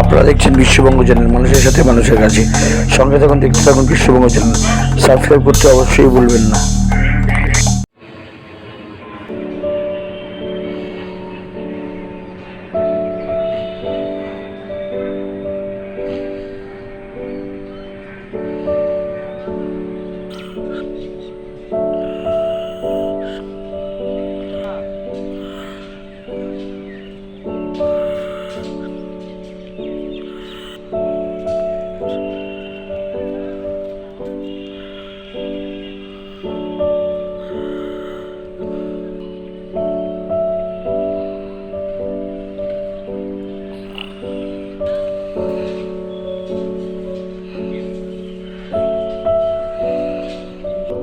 আপনারা দেখছেন বিশ্ববঙ্গ চ্যানেল, মানুষের সাথে মানুষের কাছে। সঙ্গে থাকুন, দেখতে থাকুন বিশ্ববঙ্গ চ্যানেল। সাবস্ক্রাইব করতে অবশ্যই ভুলবেন না।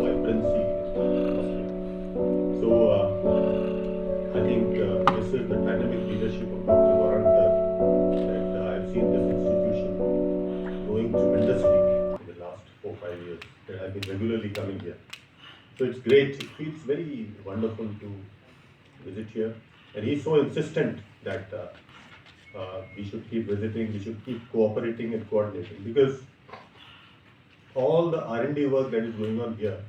Vibrancy in the atmosphere. So I think this is the dynamic leadership of Dr. Gorankar that I've seen this institution growing tremendously in the last 4-5 years that I've been regularly coming here. So it's great. It feels very wonderful to visit here, and he's so insistent that we should keep visiting, we should keep cooperating and coordinating, because all the R&D work that is going on here,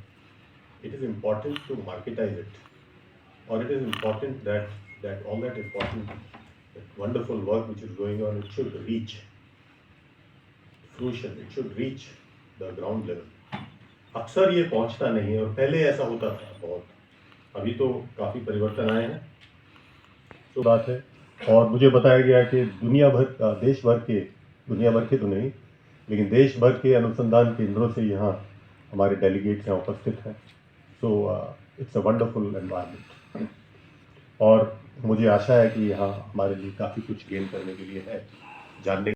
it is important to marketize it, or it is important that all that important, that wonderful work which is going on, it should reach fruition, it should reach the ground level. अक्सर ये पहुंचता नहीं है, और पहले ऐसा होता था बहुत, अभी तो काफ़ी परिवर्तन आए हैं। तो बात है, और मुझे बताया गया कि दुनिया भर के तो नहीं, लेकिन देश भर के अनुसंधान केंद्रों से यहाँ हमारे डेलीगेट्स यहाँ उपस्थित हैं। So it's a wonderful environment, और मुझे आशा है कि यहाँ हमारे लिए काफ़ी कुछ गेन करने के लिए है, जानने।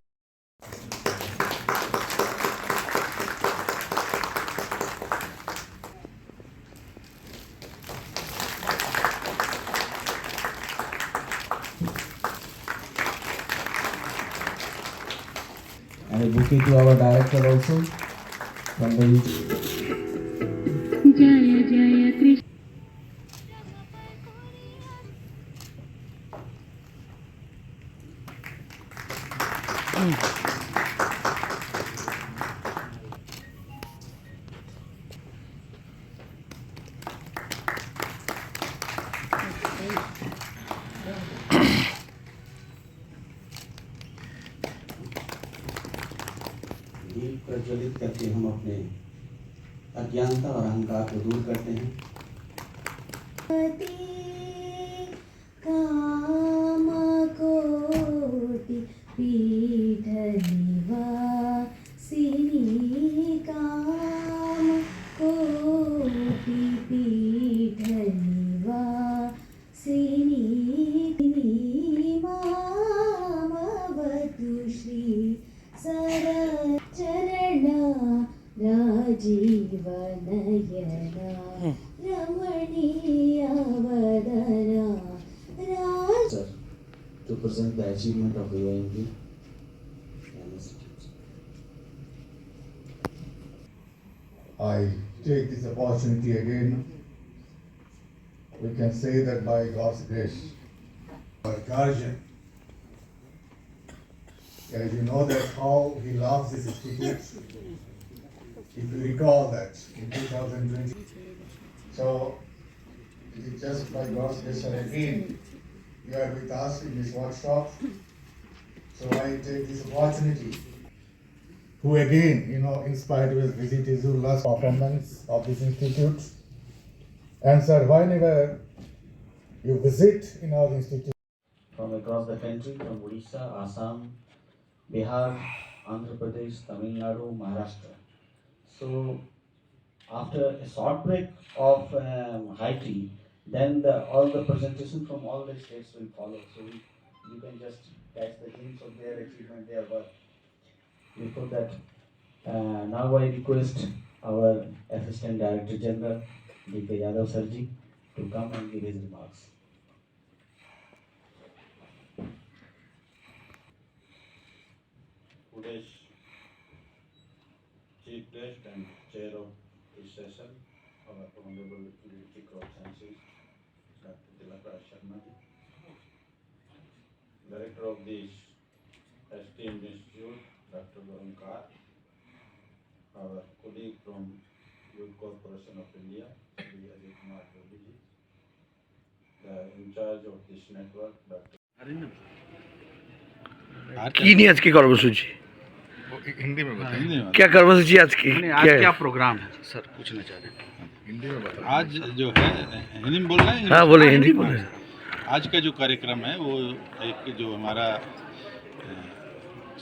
And a bouquet to our director also from the Jaya Jaya Krishna. दीप प्रज्वलित करके हम अपने अज्ञानता और अहंकार को दूर करते हैं। कामकोटि पीठनिवासिनी कामकोटि पीठनिवासिनी मामवतु श्री सरचरणा राजीवनयना रमणीयवदना राज Sir, to present the achievement of the AIMD and institutes. I take this opportunity again. We can say that by God's grace, our guardian, as you know that how he loves this institute. If you recall that in 2020, so it is just by God's grace, and again you are with us in this workshop. So I take this opportunity, who again, inspired with visit Izullah's performance of this institute. And sir, whenever you visit in our institute, From across the country, from Odisha, Assam, Bihar, Andhra Pradesh, Tamil Nadu, Maharashtra. So after a short break of high tea, then all the presentation from all the states will follow. So you can just catch the glimpse of their achievement, their work. Before that, now I request our Assistant Director General, D.K. Yadav Sarji, to come and give his remarks. Today's Chief Guest and Chair of this session, our Honorable University Crop Sciences, Dr. Tilakra Sharma, Director of this ST Serum Institute, Dr. Varun, our colleague from Youth Corporation of India, Shri Ajay Kumar Jogi ji, the in charge of this network, Dr. की नहीं आज की कॉर्मसूची हिंदी में बताइए। क्या कॉर्मसूची आज की आज क्या प्रोग्राम है सर, पूछना चाह रहे हैं। हिंदी में बताइए। आज जो है हिंदी में बोल रहे हैं। हाँ बोले, हिंदी बोले। आज का जो कार्यक्रम है वो एक जो हमारा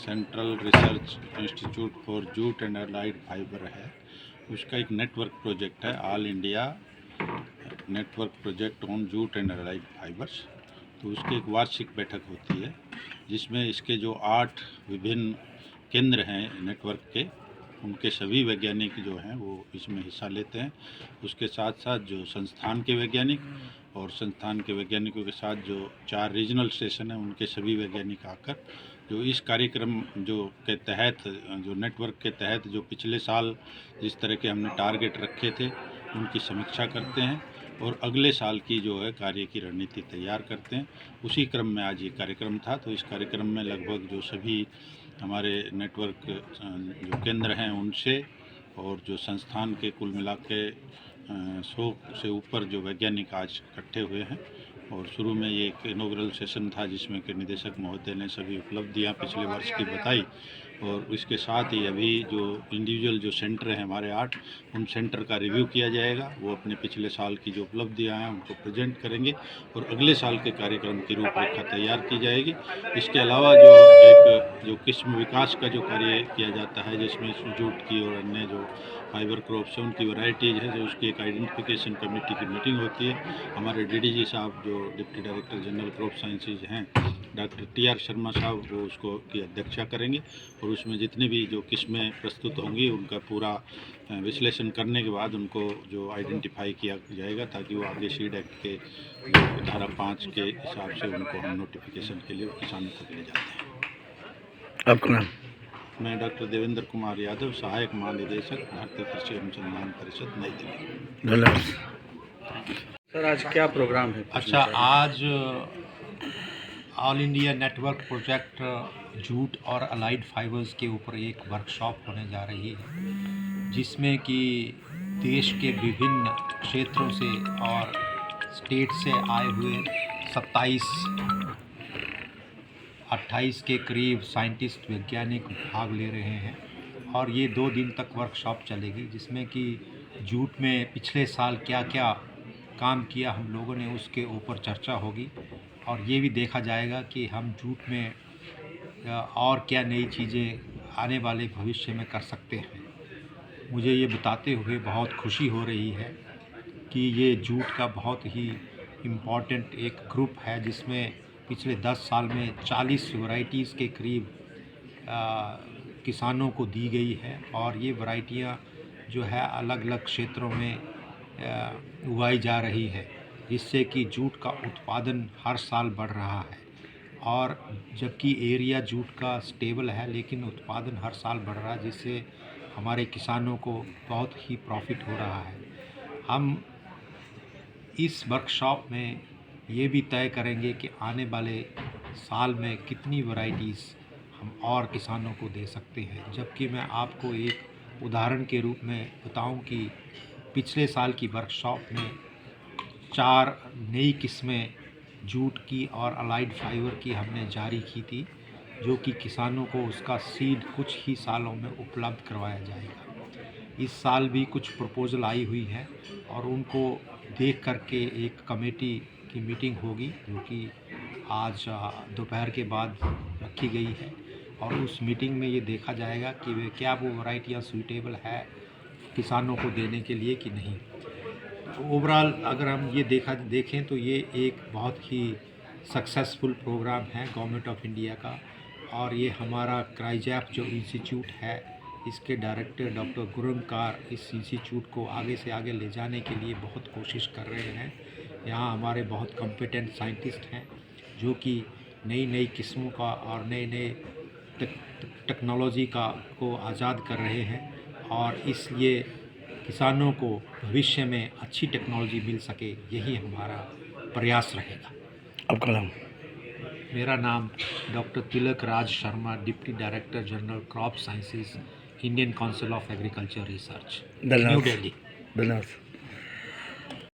central research institute for jute and allied fibre है, उसका एक नेटवर्क प्रोजेक्ट है, all India network project on jute and allied fibres. तो उसकी एक वार्षिक बैठक होती है जिसमें इसके जो 8 विभिन्न केंद्र हैं नेटवर्क के, उनके सभी वैज्ञानिक जो हैं वो इसमें हिस्सा लेते हैं। उसके साथ साथ जो संस्थान के वैज्ञानिक और संस्थान के वैज्ञानिकों के साथ जो 4 रीजनल स्टेशन हैं उनके सभी वैज्ञानिक आकर जो इस कार्यक्रम जो के तहत जो नेटवर्क के तहत जो पिछले साल जिस तरह के हमने टारगेट रखे थे उनकी समीक्षा करते हैं और अगले साल की जो है कार्य की रणनीति तैयार करते हैं। उसी क्रम में आज ये कार्यक्रम था। तो इस कार्यक्रम में लगभग जो सभी हमारे नेटवर्क जो केंद्र हैं उनसे और जो संस्थान के कुल मिला के 100 से ऊपर जो वैज्ञानिक आज इकट्ठे हुए हैं। और शुरू में ये एक इनॉग्रल सेशन था जिसमें कि निदेशक महोदय ने सभी उपलब्धियां पिछले वर्ष की बताई और इसके साथ ही अभी जो इंडिविजुअल जो सेंटर हैं हमारे 8, उन सेंटर का रिव्यू किया जाएगा। वो अपने पिछले साल की जो उपलब्धियां हैं उनको प्रेजेंट करेंगे और अगले साल के कार्यक्रम की रूपरेखा तैयार की जाएगी। इसके अलावा जो किस्म विकास का जो कार्य किया जाता है जिसमें जूट की और अन्य जो फाइबर क्रॉप्स हैं उनकी वैरायटीज़ है, जो उसकी एक आइडेंटिफिकेशन कमेटी की मीटिंग होती है। हमारे डीडीजी साहब जो deputy director general crop sciences हैं डॉक्टर TR शर्मा साहब वो उसको की अध्यक्षता करेंगे और उसमें जितनी भी जो किस्में प्रस्तुत होंगी उनका पूरा विश्लेषण करने के बाद उनको जो आइडेंटिफाई किया जाएगा ताकि वो आगे सीड एक्ट के जो धारा 5 के हिसाब से उनको हम नोटिफिकेशन के लिए किसानों तक ले जाते हैं। आपका नाम? मैं डॉक्टर देवेंद्र कुमार यादव, सहायक महानिदेशक, भारतीय कृषि अनुसंधान परिषद, नई दिल्ली। धन्यवाद। सर आज क्या प्रोग्राम है? अच्छा, आज all India network project jute और अलाइड फाइबर्स के ऊपर एक वर्कशॉप होने जा रही है जिसमें कि देश के विभिन्न क्षेत्रों से और स्टेट से आए हुए 28 के करीब साइंटिस्ट वैज्ञानिक भाग ले रहे हैं और ये 2 दिन तक वर्कशॉप चलेगी जिसमें कि जूट में पिछले साल क्या क्या काम किया हम लोगों ने उसके ऊपर चर्चा होगी और ये भी देखा जाएगा कि हम जूट में और क्या नई चीज़ें आने वाले भविष्य में कर सकते हैं। मुझे ये बताते हुए बहुत खुशी हो रही है कि ये जूट का बहुत ही इम्पॉर्टेंट एक ग्रुप है जिसमें पिछले 10 साल में 40 वैरायटीज़ के करीब किसानों को दी गई है और ये वैरायटियाँ जो है अलग अलग क्षेत्रों में उगाई जा रही है जिससे कि जूट का उत्पादन हर साल बढ़ रहा है और जबकि एरिया जूट का स्टेबल है लेकिन उत्पादन हर साल बढ़ रहा है जिससे हमारे किसानों को बहुत ही प्रॉफिट हो रहा है। हम इस वर्कशॉप में ये भी तय करेंगे कि आने वाले साल में कितनी वैरायटीज़ हम और किसानों को दे सकते हैं। जबकि मैं आपको एक उदाहरण के रूप में बताऊं कि पिछले साल की वर्कशॉप में 4 नई किस्में जूट की और अलाइड फाइबर की हमने जारी की थी जो कि किसानों को उसका सीड कुछ ही सालों में उपलब्ध करवाया जाएगा। इस साल भी कुछ प्रपोजल आई हुई है और उनको देख करके एक कमेटी की मीटिंग होगी जो कि आज दोपहर के बाद रखी गई है और उस मीटिंग में ये देखा जाएगा कि वे क्या वो वैरायटियाँ सूटेबल है किसानों को देने के लिए कि नहीं। ओवरऑल अगर हम ये देखें तो ये एक बहुत ही सक्सेसफुल प्रोग्राम है गवर्नमेंट ऑफ इंडिया का और ये हमारा क्राइजैप जो इंस्टीट्यूट है इसके डायरेक्टर डॉक्टर गुरंकार इस इंस्टीट्यूट को आगे से आगे ले जाने के लिए बहुत कोशिश कर रहे हैं। यहाँ हमारे बहुत कॉम्पिटेंट साइंटिस्ट हैं जो कि नई नई किस्मों का और नए नए टेक्नोलॉजी को आज़ाद कर रहे हैं और इसलिए किसानों को भविष्य में अच्छी टेक्नोलॉजी मिल सके यही हमारा प्रयास रहेगा। आपका नाम? मेरा नाम doctor Tilak Raj Sharma, deputy director general crop sciences, Indian council of agriculture research, new धन्यवाद दिल्ली। धन्यवाद